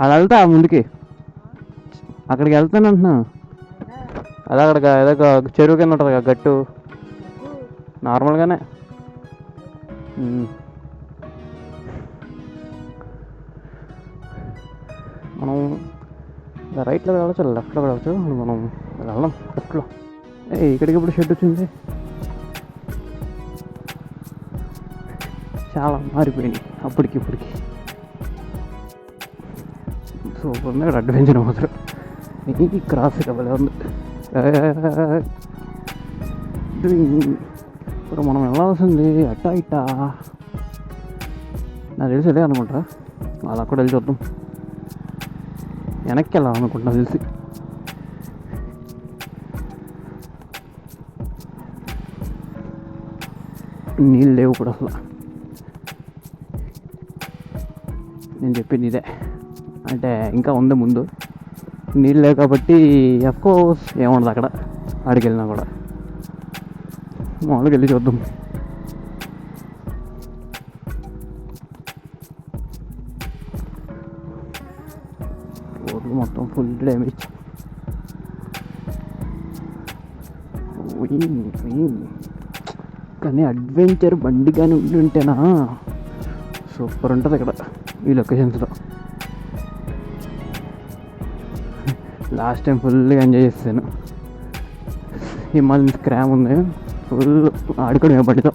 అది వెళ్తా ముందుకి, అక్కడికి వెళ్తాను అంటున్నా. అదే అక్కడ ఏదో చెరువు కింద ఉంటుంది కదా గట్టు, నార్మల్గానే. మనం రైట్లో వెళ్ళచ్చు, లెఫ్ట్లో వెళ్ళచ్చు. మనం వెళ్దాం లెఫ్ట్లో. ఇక్కడికి ఇప్పుడు షెడ్ వచ్చింది, చాలా మారిపోయింది అప్పటికి ఇప్పటికి. సూపర్ ఉంది ఇక్కడ అడ్వెంచర్ మాత్రం. ఈ క్రాస్ ఇవ్వలే ఉంది. ఇప్పుడు మనం వెళ్ళాల్సింది అట్టా ఇట్టా, నాకు తెలిసి అదే అనుకుంటా. అలా కూడా వెళ్ళి చూద్దాం. వెనక్కి వెళ్ళాలనుకుంటున్నా తెలిసి. నీళ్ళు లేవు ఇప్పుడు అసలు. నేను చెప్పింది ఇదే, అంటే ఇంకా ఉంది ముందు. నీళ్ళు లేవు కాబట్టి అఫ్కోర్స్ ఏముండదు అక్కడ. ఆడికి వెళ్ళినా కూడా మామూలుగా వెళ్ళి చూద్దాం. రోడ్లు మొత్తం ఫుల్ డ్యామేజ్. కానీ అడ్వెంచర్ బండి కానీ ఉండి ఉంటేనా సూపర్ ఉంటుంది ఇక్కడ ఈ లొకేషన్స్లో. లాస్ట్ టైం ఫుల్గా ఎంజాయ్ చేస్తాను. హిమాలయన్ స్క్రామ్ ఉంది, ఫుల్ ఆడుకోవడం బండితో.